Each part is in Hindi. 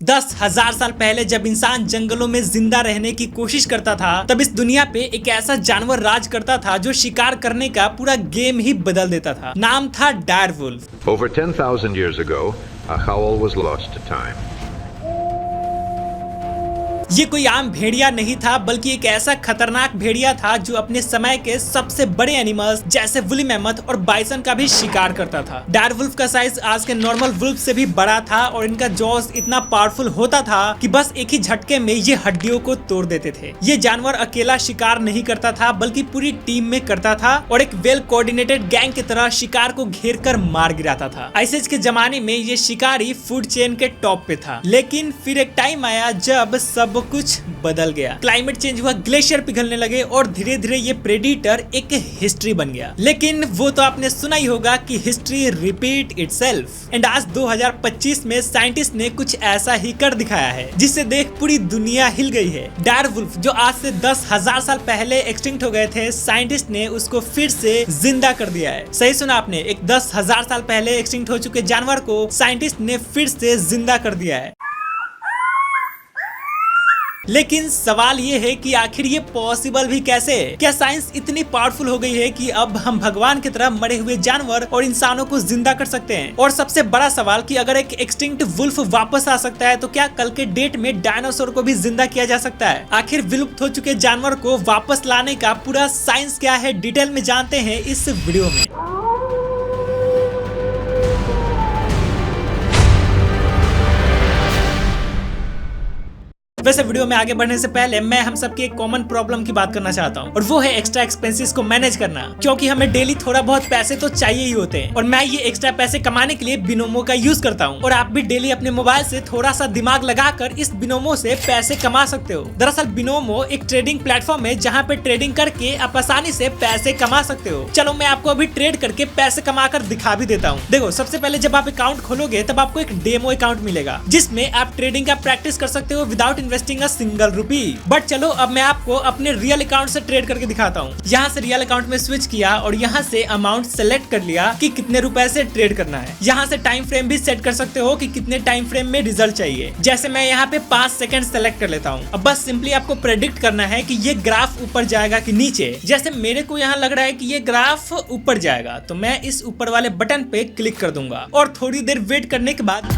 10,000 साल पहले जब इंसान जंगलों में जिंदा रहने की कोशिश करता था, तब इस दुनिया पे एक ऐसा जानवर राज करता था जो शिकार करने का पूरा गेम ही बदल देता था। नाम था डायरवुल्फ। Over 10,000 years ago, a howl was lost to time. ये कोई आम भेड़िया नहीं था, बल्कि एक ऐसा खतरनाक भेड़िया था जो अपने समय के सबसे बड़े एनिमल्स जैसे वुली मैमथ और बाइसन का भी शिकार करता था। डायरवुल्फ का साइज आज के नॉर्मल वुल्फ से भी बड़ा था और इनका जॉस इतना पावरफुल होता था कि बस एक ही झटके में ये हड्डियों को तोड़ देते थे। ये जानवर अकेला शिकार नहीं करता था, बल्कि पूरी टीम में करता था और एक वेल कोऑर्डिनेटेड गैंग की तरह शिकार को घेर कर मार गिराता था। आइस एज के जमाने में ये शिकारी फूड चेन के टॉप पे था, लेकिन फिर एक टाइम आया जब सब कुछ बदल गया। क्लाइमेट चेंज हुआ, ग्लेशियर पिघलने लगे और धीरे धीरे ये प्रेडिटर एक हिस्ट्री बन गया। लेकिन वो तो आपने सुना ही होगा कि हिस्ट्री रिपीट इटसेल्फ। एंड आज 2025 में साइंटिस्ट ने कुछ ऐसा ही कर दिखाया है जिसे देख पूरी दुनिया हिल गई है। डायरवुल्फ जो आज से 10,000 साल पहले एक्सटिंक्ट हो गए थे, साइंटिस्ट ने उसको फिर से जिंदा कर दिया है। सही सुना आपने, एक 10,000 साल पहले एक्सटिंक्ट हो चुके जानवर को साइंटिस्ट ने फिर से जिंदा कर दिया है। लेकिन सवाल ये है कि आखिर ये पॉसिबल भी कैसे है? क्या साइंस इतनी पावरफुल हो गई है कि अब हम भगवान की तरह मरे हुए जानवर और इंसानों को जिंदा कर सकते हैं? और सबसे बड़ा सवाल कि अगर एक एक्सटिंक्ट वुल्फ वापस आ सकता है, तो क्या कल के डेट में डायनासोर को भी जिंदा किया जा सकता है? आखिर विलुप्त हो चुके जानवर को वापस लाने का पूरा साइंस क्या है, डिटेल में जानते हैं इस वीडियो में। वैसे वीडियो में आगे बढ़ने से पहले मैं हम सबकी एक कॉमन प्रॉब्लम की बात करना चाहता हूँ, और वो है एक्स्ट्रा एक्सपेंसेस को मैनेज करना। क्योंकि हमें डेली थोड़ा बहुत पैसे तो चाहिए ही होते हैं, और मैं ये एक्स्ट्रा पैसे कमाने के लिए बिनोमो का यूज करता हूँ। और आप भी डेली अपने मोबाइल से थोड़ा सा दिमाग लगाकर इस बिनोमो से पैसे कमा सकते हो। दरअसल बिनोमो एक ट्रेडिंग प्लेटफॉर्म है जहाँ पे ट्रेडिंग करके आप आसानी से पैसे कमा सकते हो। चलो मैं आपको अभी ट्रेड करके पैसे कमा कर दिखा भी देता हूँ। देखो, सबसे पहले जब आप अकाउंट खोलोगे तब आपको एक डेमो अकाउंट मिलेगा जिसमें आप ट्रेडिंग का प्रैक्टिस कर सकते हो without investing a single rupee. But चलो अब मैं आपको अपने रियल अकाउंट से ट्रेड करके दिखाता हूँ। यहाँ से रियल अकाउंट में स्विच किया और यहाँ से अमाउंट सेलेक्ट कर लिया कि कितने रुपए से ट्रेड करना है। यहाँ से टाइम फ्रेम भी सेट कर सकते हो कि कितने टाइम फ्रेम में रिजल्ट चाहिए। जैसे मैं यहाँ पे 5 सेकंड सेलेक्ट कर लेता हूँ। अब बस सिंपली आपको प्रेडिक्ट करना है कि ये ग्राफ ऊपर जाएगा कि नीचे। जैसे मेरे को यहाँ लग रहा है कि ये ग्राफ ऊपर जाएगा, तो मैं इस ऊपर वाले बटन पे क्लिक कर दूंगा और थोड़ी देर वेट करने के बाद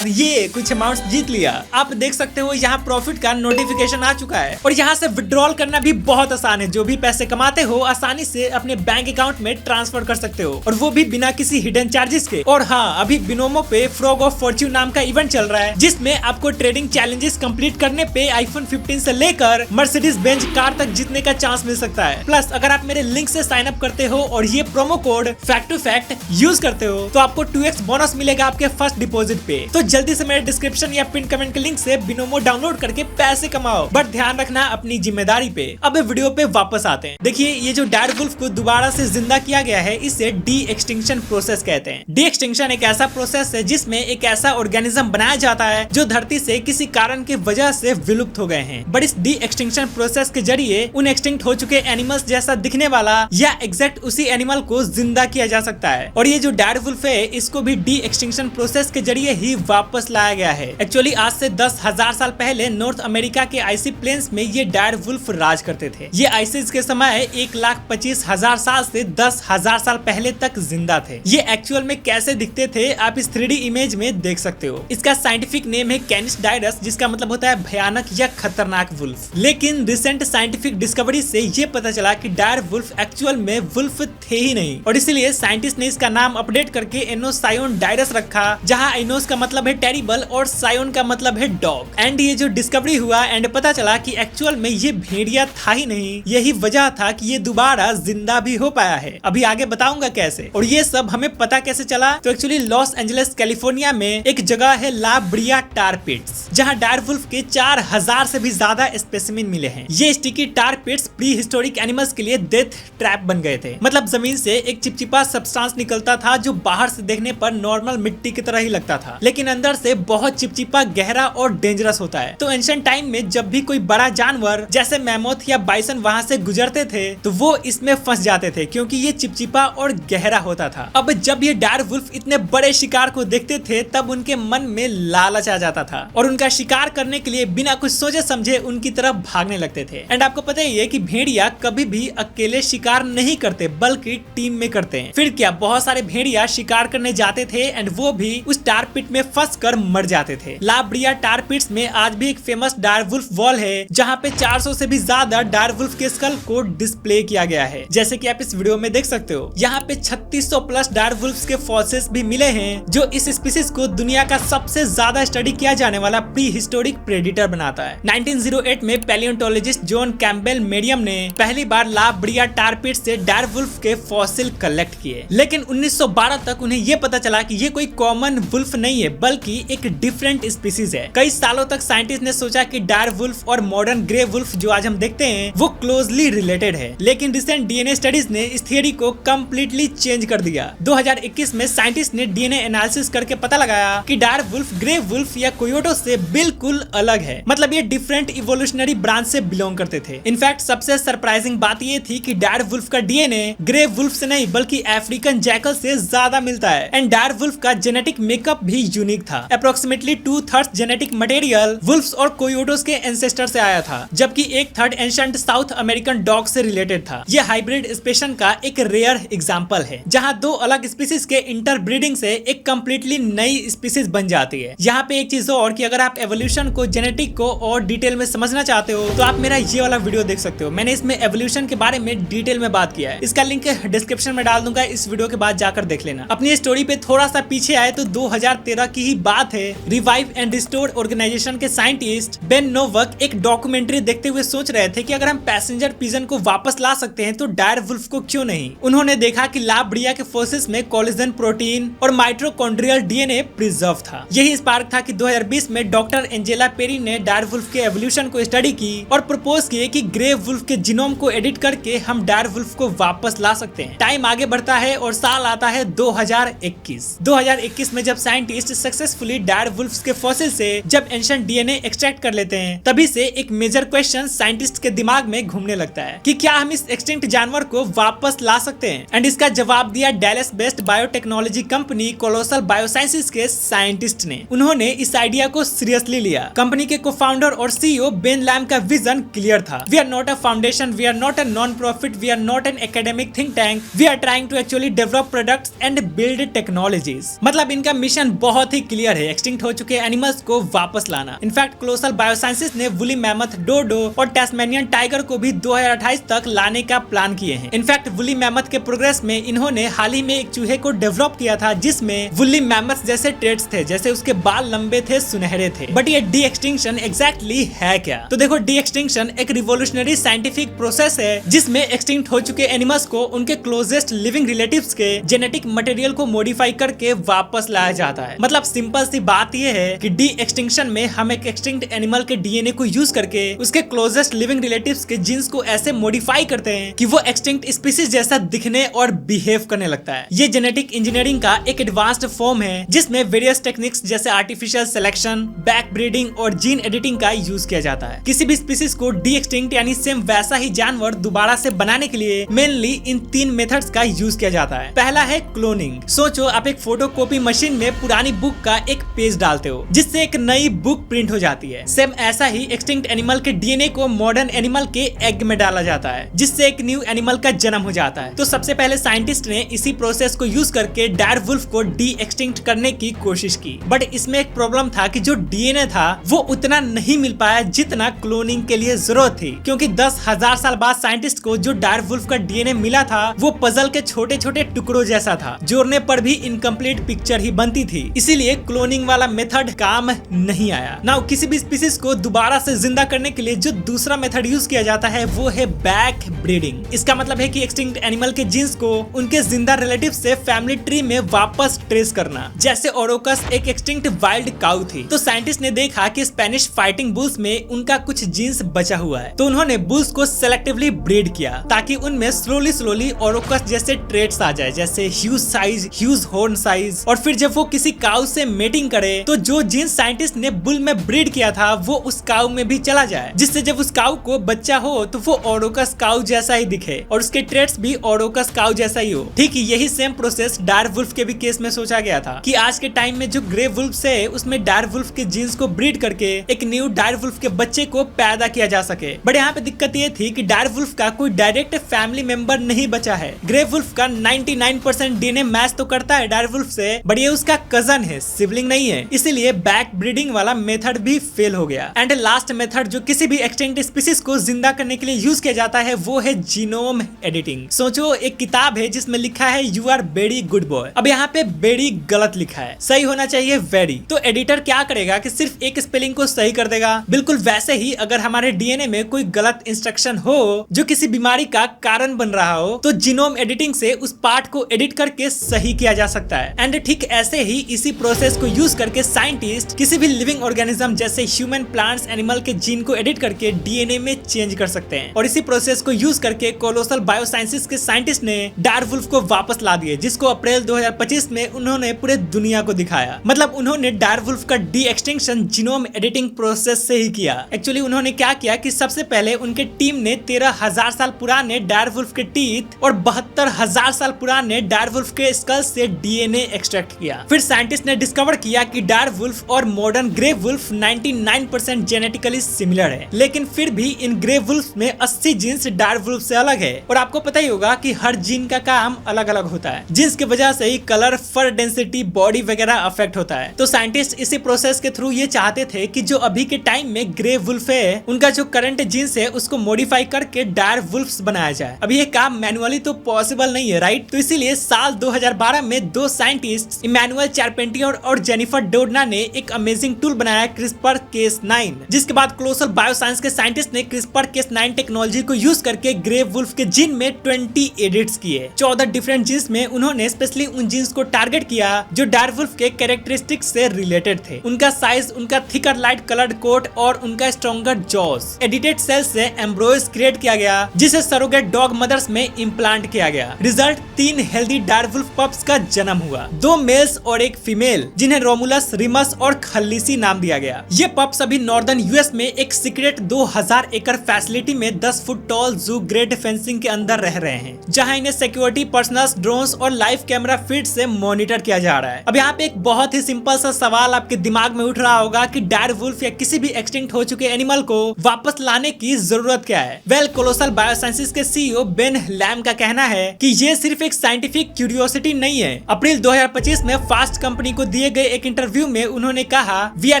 ये कुछ अमाउंट जीत लिया। आप देख सकते हो यहाँ प्रॉफिट का नोटिफिकेशन आ चुका है। और यहाँ से विड्रॉल करना भी बहुत आसान है। जो भी पैसे कमाते हो आसानी से अपने बैंक अकाउंट में ट्रांसफर कर सकते हो, और वो भी बिना किसी हिडन चार्जेस के। और हाँ, अभी बिनोमो पे फ्रॉग ऑफ फॉर्च्यून नाम का इवेंट चल रहा है जिसमें आपको ट्रेडिंग चैलेंजेस कंप्लीट करने पे आईफोन 15 से लेकर मर्सिडीज बेंज कार तक जीतने का चांस मिल सकता है। प्लस अगर आप मेरे लिंक से साइन अप करते हो और ये promo code fact to fact use करते हो, तो आपको 2x बोनस मिलेगा आपके फर्स्ट डिपॉजिट पे। तो जल्दी से मेरे डिस्क्रिप्शन या पिन कमेंट के लिंक से बिनोमो डाउनलोड करके पैसे कमाओ, बट ध्यान रखना अपनी जिम्मेदारी पे। अब वीडियो पे वापस आते हैं। देखिए, ये जो डायरवुल्फ को दोबारा से जिंदा किया गया है, इसे डी एक्सटिंक्शन प्रोसेस कहते हैं। डी एक्सटिंक्शन एक ऐसा प्रोसेस है जिसमें एक ऐसा ऑर्गेनिज्म बनाया जाता है जो धरती से किसी कारण की वजह से विलुप्त हो गए हैं। बट इस डी एक्सटिंक्शन प्रोसेस के जरिए उन एक्सटिंक्ट हो चुके एनिमल्स जैसा दिखने वाला या एग्जैक्ट उसी एनिमल को जिंदा किया जा सकता है। और ये जो डायरवुल्फ है, इसको भी डी एक्सटिंक्शन प्रोसेस के जरिए ही वापस लाया गया है। एक्चुअली आज से 10,000 साल पहले नॉर्थ अमेरिका के आइसी प्लेन्स में ये डायरवुल्फ राज करते थे। ये आइसिस के समय 1,25,000 साल से 10,000 साल पहले तक जिंदा थे। ये एक्चुअल में कैसे दिखते थे आप इस 3D इमेज में देख सकते हो। इसका साइंटिफिक नेम है कैनिस डायरस, जिसका मतलब होता है भयानक या खतरनाक वुल्फ। लेकिन रिसेंट साइंटिफिक डिस्कवरी से ये पता चला कि डायरवुल्फ एक्चुअल में वुल्फ थे ही नहीं, और इसीलिए साइंटिस्ट ने इसका नाम अपडेट करके एनोसायोन डायरस रखा, जहाँ एनोस का मतलब है टेरिबल और सायोन का मतलब है डॉग। एंड ये जो डिस्कवरी हुआ एंड पता चला कि एक्चुअल में ये भेड़िया था ही नहीं, यही वजह था कि ये दोबारा जिंदा भी हो पाया है। अभी आगे बताऊंगा कैसे। और ये सब हमें पता कैसे चला, तो एक्चुअली लॉस एंजलिस कैलिफोर्निया में एक जगह है ला ब्रिया टार पिट्स, जहाँ डायरवुल्फ के 4,000 से भी ज्यादा स्पेसिमिन मिले हैं। ये स्टिकी टार पिट्स प्री हिस्टोरिक एनिमल्स के लिए डेथ ट्रैप बन गए थे। मतलब जमीन से एक चिपचिपा सब्सटेंस निकलता था जो बाहर से देखने पर नॉर्मल मिट्टी की तरह ही लगता था, लेकिन अंदर से बहुत चिपचिपा, गहरा और डेंजरस होता है। तो एंशिएंट टाइम में जब भी कोई बड़ा जानवर जैसे मैमोथ या बाइसन वहाँ से गुजरते थे तो वो इसमें फंस जाते थे क्योंकि ये चिपचिपा और गहरा होता था। अब जब ये डायर वुल्फ इतने बड़े शिकार को देखते थे तब उनके मन में लालच आ जाता था और उनका शिकार करने के लिए बिना कुछ सोचे समझे उनकी तरफ भागने लगते थे। एंड आपको पता ही है कि भेड़िया कभी भी अकेले शिकार नहीं करते बल्कि टीम में करते हैं। फिर क्या, बहुत सारे भेड़िया शिकार करने जाते थे एंड वो भी उस टार पिट में फंस कर मर जाते थे। ला ब्रिया टार पिट्स में आज भी एक फेमस डायर वुल्फ वॉल है जहाँ पे 400 से भी ज्यादा डायर वुल्फ के स्कल को डिस्प्ले किया गया है, जैसे कि आप इस वीडियो में देख सकते हो। यहाँ पे 3600 प्लस डायर वुल्फ्स के फॉसिल्स भी मिले हैं जो इस स्पीसीज को दुनिया का सबसे ज्यादा स्टडी किया जाने वाला प्री हिस्टोरिक प्रेडिटर बनाता है। 1908 में पैलियोंटोलॉजिस्ट जॉन कैम्पबेल मेरियम ने पहली बार ला ब्रिया टार पिट से डायर वुल्फ के फॉसिल कलेक्ट किए, लेकिन 1912 तक उन्हें ये पता चला कि ये कोई कॉमन वुल्फ नहीं है बल्कि एक डिफरेंट स्पीसीज है। कई सालों तक साइंटिस्ट ने सोचा कि डायर वुल्फ और मॉडर्न ग्रे वुल्फ जो आज हम देखते हैं वो क्लोजली रिलेटेड है, लेकिन रिसेंट डीएनए स्टडीज ने इस थियरी को कम्प्लीटली चेंज कर दिया। 2021 में साइंटिस्ट ने डीएनए एनालिसिस करके पता लगाया कि डायर वुल्फ ग्रे वुल्फ या कोयोटो से बिल्कुल अलग है, मतलब ये डिफरेंट इवोल्यूशनरी ब्रांच से बिलोंग करते थे। इनफैक्ट सबसे सरप्राइजिंग बात ये थी कि डायर वुल्फ का डीएनए ग्रे वुल्फ से नहीं बल्कि अफ्रीकन जैकल से ज्यादा मिलता है एंड डायर वुल्फ का जेनेटिक मेकअप भी यूनिक था। अप्रोक्सीमेटली 2/3 जेनेटिक मटेरियल वुल्फ्स और कोयोटोस के एंसेस्टर से आया था, जबकि 1/3 एंशिएंट साउथ अमेरिकन डॉग से रिलेटेड था। यह हाइब्रिड स्पेशन का एक रेयर एग्जांपल है जहां दो अलग स्पीसीज के इंटरब्रीडिंग से एक कंप्लीटली नई स्पीसीज बन जाती है। यहाँ पे एक चीज और कि अगर आप एवोल्यूशन को, जेनेटिक को और डिटेल में समझना चाहते हो तो आप मेरा ये वाला वीडियो देख सकते हो। मैंने इसमें एवोल्यूशन के बारे में डिटेल में बात किया है, इसका लिंक डिस्क्रिप्शन में डाल दूंगा, इस वीडियो के बाद जाकर देख लेना। अपनी स्टोरी पे थोड़ा सा पीछे आए तो 2013 की ही बात है। रिवाइव एंड रिस्टोर ऑर्गेनाइजेशन के साइंटिस्ट बेन नोवक एक डॉक्यूमेंट्री देखते हुए सोच रहे थे कि अगर हम पैसेंजर पिजन को वापस ला सकते हैं तो डायर वुल्फ को क्यों नहीं। उन्होंने देखा कि ला ब्रिया के फोसिल्स में कोलेजन प्रोटीन और माइटोकॉन्ड्रियल डीएनए प्रिजर्व था। यही स्पार्क था कि 2020 में डॉक्टर एंजेला पेरी ने डायर वुल्फ के एवोल्यूशन को स्टडी की और प्रपोज किए कि ग्रे वुल्फ के जीनोम को एडिट करके हम डायर वुल्फ को वापस ला सकते हैं। टाइम आगे बढ़ता है और साल आता है 2021 में जब साइंटिस्ट सक्सेसफुली डायर वुल्फ्स के फॉसिल से जब एंशिएंट डीएनए एक्सट्रैक्ट कर लेते हैं तभी से एक मेजर क्वेश्चन साइंटिस्ट के दिमाग में घूमने लगता है कि क्या हम इस एक्सटिंक्ट जानवर को वापस ला सकते हैं। एंड इसका जवाब दिया Dallas based biotechnology company colossal biosciences के साइंटिस्ट ने। उन्होंने इस आइडिया को सीरियसली लिया। कंपनी के को-फाउंडर और सीईओ बेन लैम का विजन क्लियर था। We are not a foundation, we are not a non profit, we are not an academic think tank, we are trying to actually develop products and build technologies. मतलब इनका मिशन बहुत ही क्लियर है, एक्सटिंक्ट हो चुके एनिमल्स को वापस लाना। इनफैक्ट कोलोसल बायोसाइंसेस ने वुली मैमथ, डोडो और टैस्मेनियन टाइगर को भी 2028 तक लाने का प्लान किए हैं। इनफैक्ट वुली मैमथ के प्रोग्रेस में इन्होंने हाल ही में एक चूहे को डेवलप किया था जिसमें वुली मैमथ जैसे ट्रेड्स थे, जैसे उसके बाल लंबे थे, सुनहरे थे। बट ये डी एक्सटिंक्शन एग्जैक्टली है क्या? तो देखो, डी एक्सटिंक्शन एक रिवोल्यूशनरी साइंटिफिक प्रोसेस है जिसमें एक्सटिंक्ट हो चुके एनिमल्स को उनके क्लोजेस्ट लिविंग रिलेटिव्स के जेनेटिक मटेरियल को मॉडिफाई करके वापस लाया जाता है। मतलब सिंपल सी बात यह है कि डी एक्सटिंक्शन में हम एक एक्सटिंक्ट एनिमल के डीएनए को यूज करके उसके क्लोजेस्ट लिविंग रिलेटिव्स के जीन्स को ऐसे मॉडिफाई करते हैं कि वो एक्सटिंक्ट स्पीसीज जैसा दिखने और बिहेव करने लगता है। ये जेनेटिक इंजीनियरिंग का एक एडवांस्ड फॉर्म है जिसमें वेरियस टेक्निक्स जैसे आर्टिफिशियल सिलेक्शन, बैक ब्रीडिंग और जीन एडिटिंग का यूज किया जाता है। किसी भी स्पीसीज को डी एक्सटिंक्ट यानी सेम वैसा ही जानवर दोबारा से बनाने के लिए मेनली इन 3 मेथड्स का यूज किया जाता है। पहला है क्लोनिंग। सोचो आप एक फोटोकॉपी मशीन में पुरानी बुक का एक पेज डालते हो जिससे एक नई बुक प्रिंट हो जाती है। सेम ऐसा ही एक्सटिंक्ट एनिमल के डीएनए को मॉडर्न एनिमल के एग में डाला जाता है जिससे एक न्यू एनिमल का जन्म हो जाता है। तो सबसे पहले साइंटिस्ट ने इसी प्रोसेस को यूज करके डायर वुल्फ को डी एक्सटिंक्ट करने की कोशिश की। बट इसमें एक प्रॉब्लम था कि जो डीएनए था वो उतना नहीं मिल पाया जितना क्लोनिंग के लिए जरूरत थी, क्योंकि 10,000 साल बाद साइंटिस्ट को जो डायर वुल्फ का डीएनए मिला था वो पजल के छोटे छोटे टुकड़ों जैसा था, जोड़ने पर भी इनकम्प्लीट पिक्चर ही बनती थी। इसीलिए क्लोनिंग वाला मेथड काम नहीं आया। नाउ किसी भी स्पीसीज को दोबारा से जिंदा करने के लिए जो दूसरा मेथड यूज किया जाता है वो है बैक ब्रीडिंग। इसका मतलब है कि एक्सटिंक्ट एनिमल के जीन्स को उनके जिंदा रिलेटिव से फैमिली ट्री में वापस ट्रेस करना। जैसे ओरोकस एक एक्सटिंक्ट वाइल्ड काउ थी, तो साइंटिस्ट ने देखा कि स्पेनिश फाइटिंग बुल्स में उनका कुछ जीन्स बचा हुआ है, तो उन्होंने बुल्स को सेलेक्टिवली ब्रीड किया ताकि उनमें स्लोली ओरोकस जैसे ट्रेट्स आ जाए, जैसे huge size, huge horn size. और फिर जब वो किसी काउ से मेटिंग करे तो जो जीन्स साइंटिस्ट ने बुल में ब्रीड किया था वो उस काऊ में भी चला जाए, जिससे जब उस काऊ को बच्चा हो तो वो ओरोकस काऊ जैसा ही दिखे और उसके ट्रेड्स भी ओरोकस काऊ जैसा ही हो। ठीक यही सेम प्रोसेस डायरवुल्फ के भी केस में सोचा गया था कि आज के टाइम में जो ग्रे वुल्फ है उसमें डायरवुल्फ के जीन्स को ब्रीड करके एक न्यू डायरवुल्फ के बच्चे को पैदा किया जा सके। बट यहाँ पे दिक्कत ये थी कि डायरवुल्फ का कोई डायरेक्ट फैमिली मेंबर नहीं बचा है। ग्रे वुल्फ का 99% डीएनए मैच तो करता है डायरवुल्फ से, बट ये उसका कजन है, सिबलिंग नहीं है, इसीलिए बैक ब्रीडिंग वाला मेथड भी फेल हो गया। एंड लास्ट मेथड जो किसी भी एक्सटिंक्ट स्पीसीज को जिंदा करने के लिए यूज किया जाता है वो है जीनोम एडिटिंग। सोचो एक किताब है जिसमें लिखा है you are very good boy, अब यहाँ पे वेरी गलत लिखा है, सही होना चाहिए वेरी। तो एडिटर क्या करेगा कि सिर्फ एक स्पेलिंग को सही कर देगा। बिल्कुल वैसे ही अगर हमारे डीएनए में कोई गलत इंस्ट्रक्शन हो जो किसी बीमारी का कारण बन रहा हो तो जीनोम एडिटिंग से उस पार्ट को एडिट करके सही किया जा सकता है। एंड ठीक ऐसे ही इसी प्रोसेस को यूज करके साइंटिस्ट किसी भी लिविंग ऑर्गेनिज्म जैसे ह्यूमन, प्लांट्स, एनिमल के जीन को एडिट करके डीएनए में चेंज कर सकते हैं। और इसी प्रोसेस को यूज करके कोलोसल बायोसाइंसेस के साइंटिस्ट ने डायरवुल्फ को वापस ला दिए, जिसको अप्रैल 2025 में उन्होंने पूरे दुनिया को दिखाया। मतलब उन्होंने डायरवुल्फ का D extinction genome editing process से ही किया। एक्चुअली उन्होंने क्या किया कि सबसे पहले उनके टीम ने 13,000 साल पुराने डायरवुल्फ के टीथ और 72,000 साल पुराने डायरवुल्फ के स्कल से डीएनए एक्सट्रैक्ट किया। फिर साइंटिस्ट ने डिस्कवर किया कि डायरवुल्फ और modern grey wolf 99% genetically similar है, लेकिन फिर भी इन ग्रे वुल्फ में 80 जीन्स डायरवुल्फ से अलग है। और आपको पता ही होगा कि हर जीन का काम अलग अलग होता है, जिसकी वजह से ही कलर, फर डेंसिटी, बॉडी वगैरह अफेक्ट होता है। तो साइंटिस्ट इसी प्रोसेस के थ्रू ये चाहते थे कि जो अभी के टाइम में ग्रे वुल्फ है उनका जो करंट जीन्स है उसको मॉडिफाई करके डायरवुल्फ्स बनाया जाए। अब ये काम मैनुअली तो पॉसिबल नहीं है, राइट? तो इसीलिए साल 2012 में दो साइंटिस्ट इमैनुअल चारपेंटियर और जेनिफर डोडना ने एक अमेजिंग टूल बनाया, क्रिस्पर Cas9। जिसके बाद कोलोसल बायोसाइंस के साइंटिस्ट ने क्रिस्पर Cas9 टेक्नोलॉजी को यूज करके ग्रे वुल्फ के जीन में 20 एडिट्स किए। 14 डिफरेंट जीन्स में उन्होंने स्पेशली उन जीन्स को टारगेट किया जो डायरवुल्फ के कैरेक्टरिस्टिक्स से रिलेटेड थे, उनका साइज, उनका थिकर लाइट कलर्ड कोट और उनका स्ट्रॉन्गर जॉस। एडिटेड सेल से एम्ब्रोयस क्रिएट किया गया जिसे सरोगेट डॉग मदर्स में इम्प्लांट किया गया। रिजल्ट 3 हेल्दी डायरवुल्फ पप्स का जन्म हुआ, 2 मेल्स और 1 फीमेल, जिन्हें रोमुलस, रिमस और खल्लीसी नाम दिया गया। ये पप्स अभी नॉर्दर्न यूएस में एक सीक्रेट 2000 एकड़ फैसिलिटी में 10 फुट टॉल जू ग्रेड फेंसिंग के अंदर रह रहे हैं, जहां इन्हें सिक्योरिटी, पर्सनल्स, ड्रोन्स और लाइव कैमरा फीड से मॉनिटर किया जा रहा है। अब यहाँ पे एक बहुत ही सिंपल सा सवाल आपके दिमाग में उठ रहा होगा कि डायरवुल्फ या किसी भी एक्सटिंक्ट हो चुके एनिमल को वापस लाने की जरूरत क्या है? वेल, कोलोसल बायोसाइंसेस के सीईओ बेन लैम का कहना है कि ये सिर्फ एक साइंटिफिक क्यूरियोसिटी नहीं है। अप्रैल 2025 में फास्ट कंपनी को दिए गए एक इंटरव्यू में उन्होंने कहा, we are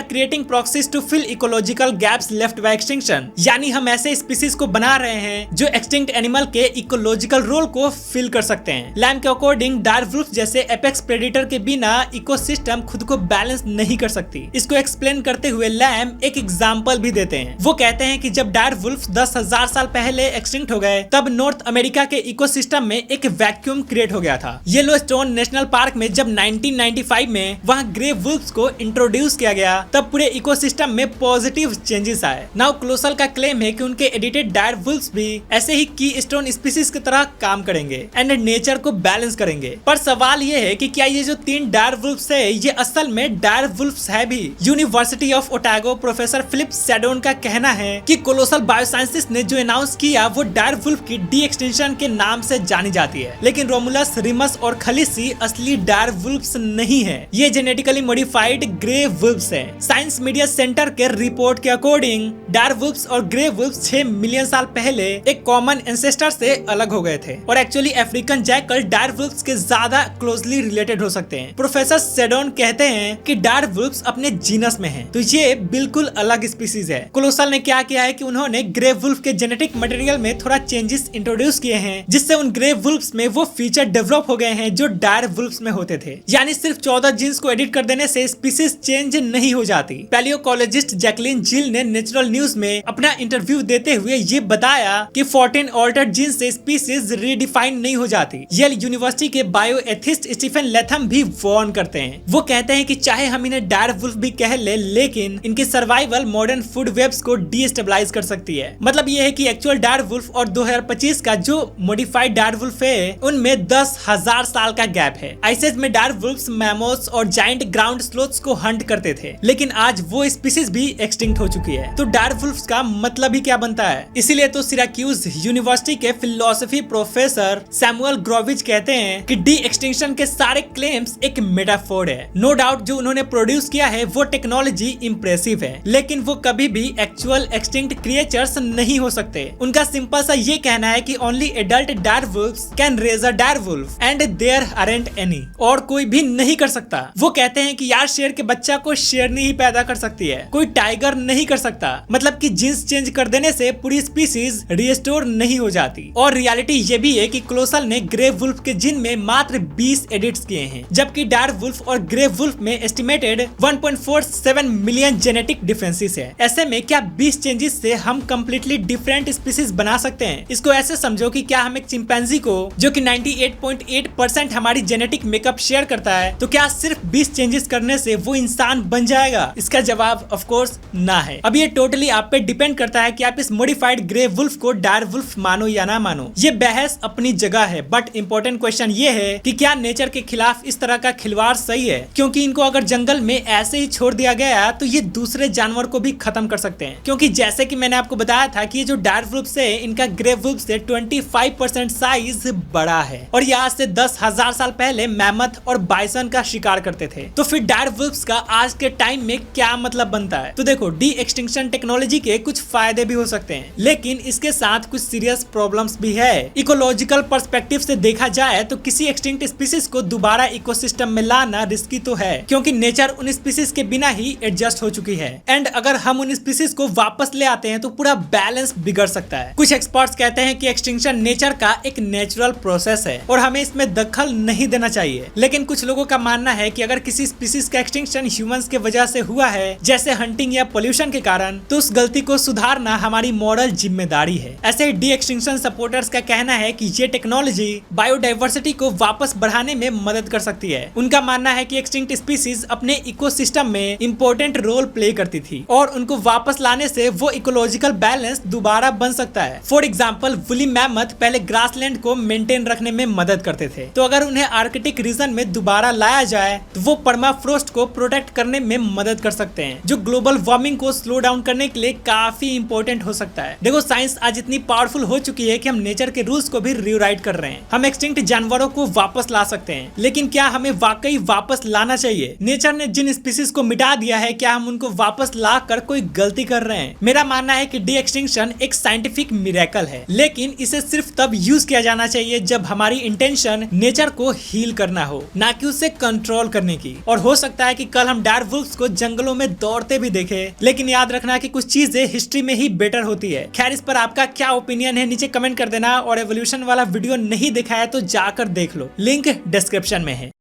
creating proxies to fill ecological gaps left by extinction. यानी हम ऐसे स्पीसीज को बना रहे हैं जो एक्सटिंक्ट एनिमल के इकोलॉजिकल रोल को फिल कर सकते हैं। लैम के अकॉर्डिंग डायरवुल्फ जैसे एपेक्स प्रेडेटर के बिना इकोसिस्टम खुद को बैलेंस नहीं कर सकती। इसको एक्सप्लेन करते हुए लैम एक एग्जांपल भी देते हैं। वो कहते हैं कि जब डायरवुल्फ 10,000 साल पहले एक्सटिंक्ट हो गए तब नॉर्थ अमेरिका के इकोसिस्टम में एक वैक्यूम क्रिएट हो गया था। येलोस्टोन नेशनल पार्क में जब 1995 में वहां ग्रे वुल्फ्स को इंट्रोड्यूस किया गया तब पूरे इकोसिस्टम में पॉजिटिव चेंजेस आए। नाउ कोलोसल का क्लेम है कि उनके एडिटेड डायरवुल्फ्स भी ऐसे ही की स्टोन स्पीसीज की तरह काम करेंगे एंड नेचर को बैलेंस करेंगे। पर सवाल ये है कि क्या ये जो 3 डायरवुल्फ्स है ये असल में डायरवुल्फ्स है भी? University of Otago professor Philip Seddon का कहना है कि कोलोसल बायोसाइंसेस ने जो अनाउंस किया वो डायरवुल्फ की डी एक्सटेंशन के नाम से जानी जाती है, लेकिन रोमुलस, रिमस और खलीसी असली डायरवुल्फ्स नहीं है, ये जेनेटिकली मॉडिफाइड ग्रे वुल्फ्स है। साइंस मीडिया सेंटर के रिपोर्ट के अकॉर्डिंग डायरवुल्फ्स और ग्रे वुल्फ्स 6 मिलियन साल पहले एक कॉमन एंसेस्टर से अलग हो गए थे और एक्चुअली अफ्रीकन जैकल डायरवुल्फ्स के ज्यादा क्लोजली रिलेटेड हो सकते हैं। प्रोफेसर सैडोन कहते हैं कि डायरवुल्फ्स अपने जीनस में हैं, तो ये बिल्कुल अलग स्पीसीज है। कोलोसल ने क्या किया है कि उन्होंने ग्रे वुल्फ के जेनेटिक मटेरियल में थोड़ा चेंजेस इंट्रोड्यूस किए हैं, जिससे उन ग्रे वुल्फ्स में वो फीचर डेवलप हो गए हैं जो डायरवुल्फ्स में होते थे। यानी सिर्फ 14 जीन्स को एडिट कर देने से स्पीसीज चेंज नहीं हो जाती। पैलियोकोलॉजिस्ट जैकलिन जिल ने नेचुरल न्यूज में अपना इंटरव्यू देते हुए ये बताया कि 14 ऑल्टर्ड जीन्स से स्पीसीज रीडिफाइन नहीं हो जाती। येल यूनिवर्सिटी के बायोएथिस्ट स्टीफन लेथम भी वार्न करते हैं। वो कहते हैं कि चाहे हम इन्हें डायरवुल्फ भी कह ले, लेकिन इनकी सर्वाइवल मॉडर्न फूड वेब्स को डीस्टेबलाइज कर सकती है। मतलब ये है कि एक्चुअल डायरवुल्फ और 2025 का जो मॉडिफाइड डायरवुल्फ है उनमें 10,000 साल का गैप है। आइस एज में डायरवुल्फ्स, मैमोथ्स और जायंट ग्राउंड स्लोथ्स को हंट करते थे, लेकिन आज वो स्पीसीज भी एक्सटिंक्ट हो चुकी है। तो डार्वुल्फ्स का मतलब ही क्या बनता है? इसीलिए तो सिराक्यूज यूनिवर्सिटी के फिलोसफी प्रोफेसर सैमुअल ग्रोविच कहते हैं कि डी एक्सटिंक्शन के सारे क्लेम्स एक मेटाफोर है। नो डाउट जो उन्होंने प्रोड्यूस किया है वो टेक्नोलॉजी इंप्रेसिव है, लेकिन वो कभी भी एक्चुअल एक्सटिंक्ट क्रिएचर्स नहीं हो सकते। उनका सिंपल सा ये कहना है कि only adult direwolves can raise a direwolf and there aren't any, और कोई भी नहीं कर सकता। वो कहते हैं कि यार शेर के बच्चा को शेरनी ही पैदा कर सकती है, कोई टाइगर नहीं कर सकता। मतलब कि जीन्स चेंज कर देने से पूरी स्पीसीज रिस्टोर नहीं हो जाती। और रियलिटी ये भी है कि कोलोसल ने ग्रे वुल्फ के जीन में मात्र 20 एडिट्स किए हैं, जबकि डार्वुल्फ और ग्रे वुल्फ में एस्टिमेटेड 1.47 मिलियन जेनेटिक डिफरेंसेस है। ऐसे में क्या 20 चेंजेस से हम कंप्लीटली डिफरेंट स्पीसीज बना सकते हैं? इसको ऐसे समझो कि क्या हम एक चिंपैंजी को, जो कि 98.8% हमारी जेनेटिक मेकअप शेयर करता है, तो क्या सिर्फ 20 चेंजेस करने से वो इंसान बन जाएगा? इसका जवाब ऑफ कोर्स ना है। अब ये टोटली आप पे डिपेंड करता है कि आप इस मॉडिफाइड ग्रे वुल्फ को डार्वुल्फ मानो या ना मानो। ये बहस अपनी जगह है, बट इंपॉर्टेंट क्वेश्चन ये है कि क्या नेचर के खिलाफ इस तरह का खिलवाड़ सही है? क्योंकि इनको अगर जंगल में ऐसे ही छोड़ दिया गया तो ये दूसरे जानवर को भी खत्म कर सकते हैं। क्योंकि जैसे कि मैंने आपको बताया था कि ये जो डार्वुल्फ है, इनका ग्रे वुल्फ से 25% साइज बड़ा है, और ये आज से 10,000 साल पहले मैमथ और बाइसन का शिकार करते थे। तो फिर डार्वुल्फ्स का आज के टाइम में क्या मतलब बनता है? तो देखो, डी एक्सटिंक्शन टेक्नोलॉजी के कुछ फायदे भी हो सकते हैं, लेकिन इसके साथ कुछ सीरियस प्रॉब्लम्स भी है। इकोलॉजिकल पर्सपेक्टिव से देखा जाए तो किसी एक्सटिंक्ट स्पीसीज को दोबारा इकोसिस्टम में लाना रिस्की तो है, क्योंकि नेचर उन स्पीसीज के बिना ही एडजस्ट हो चुकी है। एंड अगर हम उन स्पीसीज को वापस ले आते हैं तो पूरा बैलेंस बिगड़ सकता है। कुछ एक्सपर्ट्स कहते हैं कि एक्सटिंक्शन नेचर का एक नेचुरल प्रोसेस है और हमें इसमें दखल नहीं देना चाहिए। लेकिन कुछ लोगों का मानना है कि अगर किसी स्पीसीज का एक्सटिंक्शन ह्यूमंस के वजह से हुआ है, जैसे हंटिंग या पोल्यूशन के कारण, तो उस गलती को सुधारना हमारी मॉरल जिम्मेदारी है। ऐसे डी एक्सटिंक्शन सपोर्टर्स का कहना है कि ये टेक्नोलॉजी बायोडाइवर्सिटी को वापस बढ़ाने में मदद कर सकती है। उनका मानना है कि एक्सटिंक्ट स्पीसीज अपने इकोसिस्टम में इंपॉर्टेंट रोल प्ले करती थी और उनको वापस लाने से वो इकोलॉजिकल बैलेंस दोबारा बन सकता है। फॉर एग्जाम्पल, वुली मैमथ पहले ग्रासलैंड को मेंटेन रखने में मदद करते थे, तो अगर उन्हें आर्कटिक रीजन में दोबारा लाया जाए तो वो परमाफ्रोस्ट को प्रोटेक्ट करने में मदद कर सकते हैं, जो ग्लोबल वार्मिंग को स्लो डाउन करने के लिए काफी इंपॉर्टेंट हो सकता है। देखो, साइंस आज इतनी पावरफुल हो चुकी है कि हम नेचर के रूल्स को भी रीराइट कर रहे हैं। हम एक्सटिंक्ट जानवरों को वापस ला सकते हैं, लेकिन क्या हमें वाकई वापस लाना चाहिए? नेचर ने जिन स्पीसीज को मिटा दिया है, क्या हम उनको वापस ला कर कोई गलती कर रहे हैं? मेरा मानना है कि डी एक्सटिंक्शन एक साइंटिफिक मिरेकल है, लेकिन इसे सिर्फ तब यूज किया जाना चाहिए जब हमारी इंटेंशन नेचर को हील करना हो, ना कि उसे कंट्रोल करने की। और हो सकता है कि कल हम डार्वुल्फ्स को जंगलों में दौड़ते भी देखें, लेकिन याद रखना कि कुछ चीजें हिस्ट्री में ही बेटर होती है। खैर, इस पर आपका क्या ओपिनियन है नीचे कमेंट कर देना, और एवोल्यूशन वाला वीडियो नहीं देखा है तो जाकर देख लो, लिंक डिस्क्रिप्शन में है।